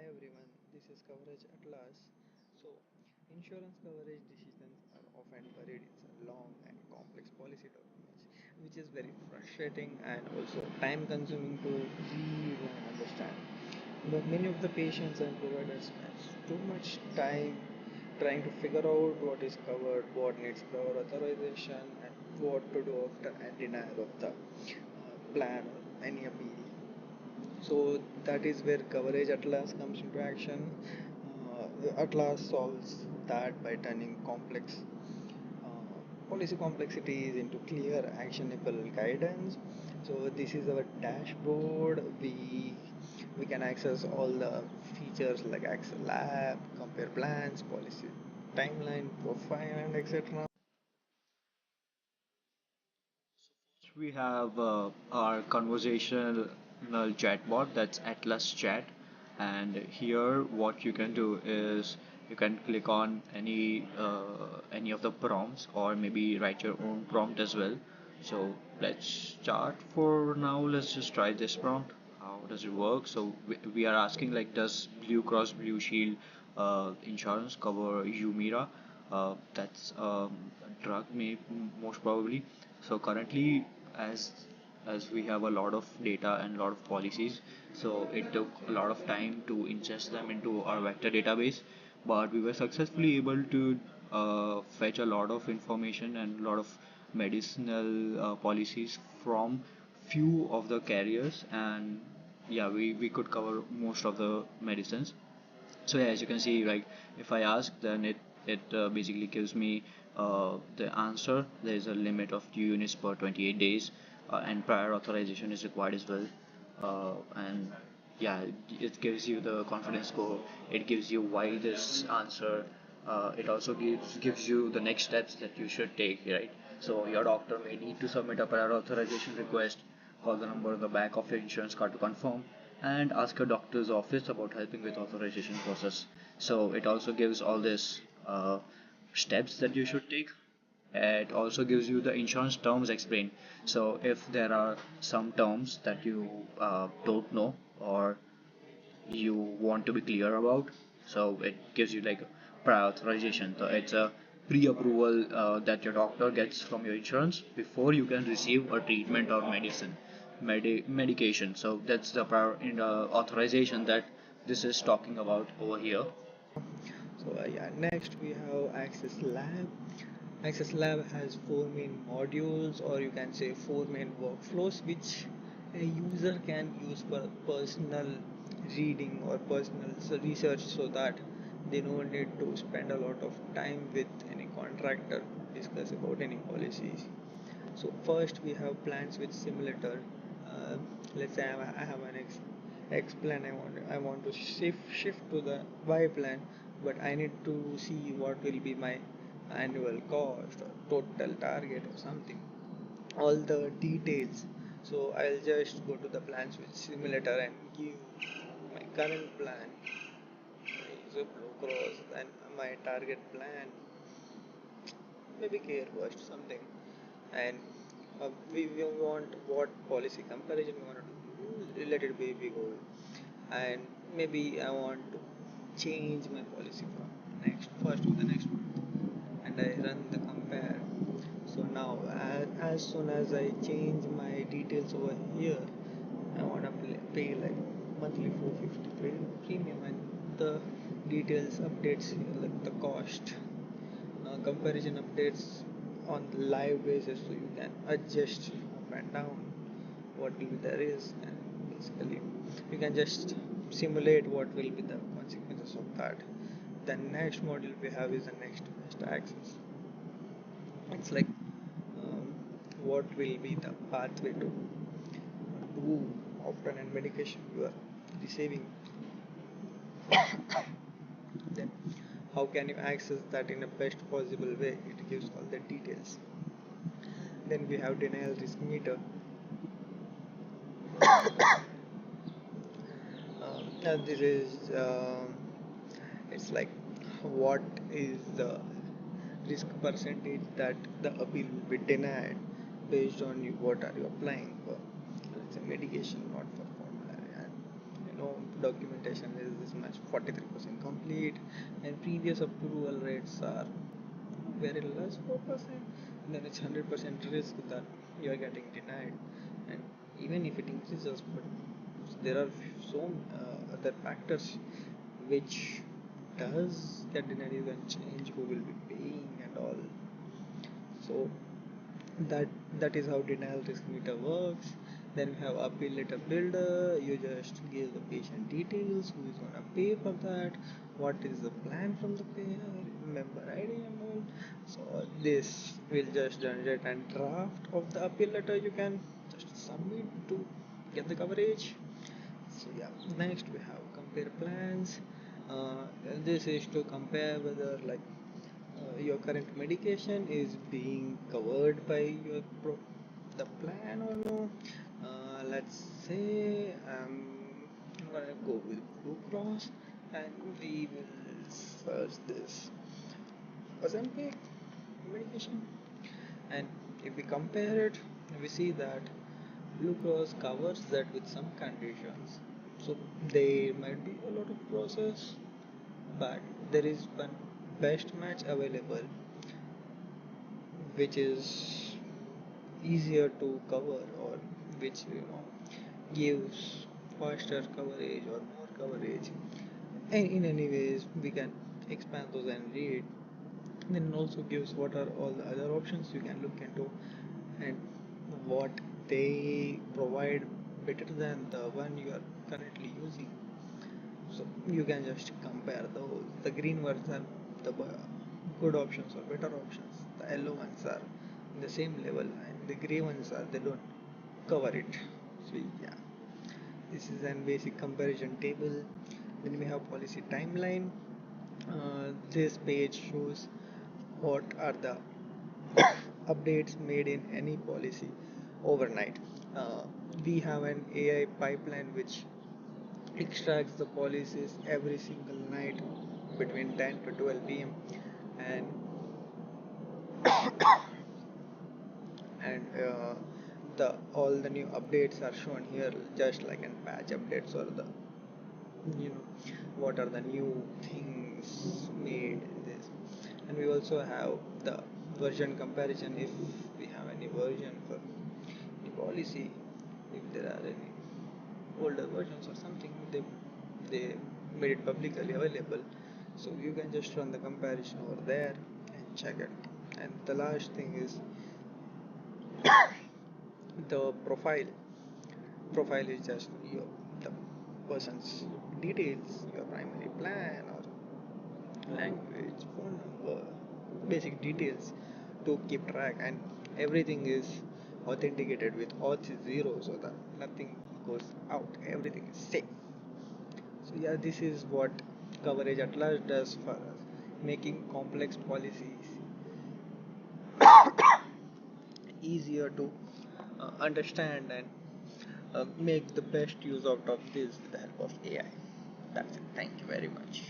everyone, this is CoverageAtlas. So, insurance coverage decisions are often buried in some long and complex policy documents, which is very frustrating and also time consuming to read and understand. But many of the patients and providers spend too much time trying to figure out what is covered, what needs prior authorization, and what to do after a denial of the plan or any appeal. So that is where Coverage Atlas comes into action. Atlas solves that by turning complex policy complexities into clear, actionable guidance. So this is our dashboard. We can access all the features like access lab, compare plans, policy timeline, profile, and etc. We have our conversational chatbot, that's Atlas Chat, and here what you can do is you can click on any of the prompts or maybe write your own prompt as well. So let's start. For now, let's just try this prompt. How does it work? So we are asking like, does Blue Cross Blue Shield insurance cover Humira? That's a drug, may most probably. So currently, as as we have a lot of data and a lot of policies, so it took a lot of time to ingest them into our vector database, but we were successfully able to fetch a lot of information and a lot of medicinal policies from few of the carriers, and yeah, we could cover most of the medicines. So yeah, as you can see, like if I ask, then it basically gives me the answer. There is a limit of 2 units per 28 days, and prior authorization is required as well. And yeah, it gives you the confidence score. It gives you why this answer. It also gives you the next steps that you should take, right? So your doctor may need to submit a prior authorization request. Call the number on the back of your insurance card to confirm, and ask your doctor's office about helping with authorization process. So it also gives all this steps that you should take. It also gives you the insurance terms explained. So if there are some terms that you don't know or you want to be clear about, so it gives you like prior authorization. So it's a pre-approval that your doctor gets from your insurance before you can receive a treatment or medication. So that's the prior authorization that this is talking about over here. So yeah, next we have Access Lab. Access Lab has four main modules, or you can say four main workflows, which a user can use for personal reading or personal research, so that they don't need to spend a lot of time with any contractor to discuss about any policies. So first we have plans with simulator. Uh, let's say I have an X plan. I want to shift to the Y plan, but I need to see what will be my annual cost or total target or something. All the details. So I'll just go to the plans with simulator and give my current plan is a Blue Cross and my target plan maybe care worst something, and we want what policy comparison we want to do related baby goal, and maybe I want to change my policy from next first to the next month, and I run the compare. So now as soon as I change my details over here, I want to pay like monthly 450 premium, and the details updates here, like the cost comparison updates on the live basis, so you can adjust up and down what will be the risk, and basically you can just simulate what will be the consequences of that. The next module we have is the next best access. It's like what will be the pathway to do after an medication you are receiving, then how can you access that in the best possible way. It gives all the details. Then we have denial risk meter. This is it's like what is the risk percentage that the appeal will be denied based on you what are you applying for. It's a medication, not for formulary, and documentation is this much 43% complete, and previous approval rates are very less 4%, then it's 100% risk that you are getting denied. And even if it increases, but there are so other factors which does get denied. You can change who will be paying and all. So that that is how denial risk meter works. Then we have appeal letter builder. You just give the patient details, who is gonna pay for that, what is the plan from the payer, member ID and all. So this will just generate a draft of the appeal letter. You can just submit to get the coverage. So yeah, next we have compare plans. This is to compare whether your current medication is being covered by the plan or no. Let's say I'm gonna go with Blue Cross, and we will search this Ozempic medication, and if we compare it, we see that Blue Cross covers that with some conditions. So there might be a lot of process, but there is one best match available which is easier to cover, or which gives faster coverage or more coverage. And in any ways we can expand those and read. Then it also gives what are all the other options you can look into, and what they provide better than the one you are currently using. So you can just compare those. The green ones are the good options or better options. The yellow ones are in the same level, and the gray ones are they don't cover it. So yeah, this is an basic comparison table. Then we have policy timeline. This page shows what are the updates made in any policy overnight. We have an AI pipeline which extracts the policies every single night between 10 to 12 p.m. and the all the new updates are shown here, just like in patch updates, or the what are the new things made in this. And we also have the version comparison. If we have any version for the policy, if there are any older versions or something, they made it publicly available, so you can just run the comparison over there and check it. And the last thing is the profile is just the person's details, your primary plan or language, phone number, basic details to keep track, and everything is authenticated with auth 0, so that nothing goes out, everything is safe. So yeah, this is what Coverage Atlas does for us, making complex policies easier to understand, and make the best use out of this with the help of AI. That's it. Thank you very much.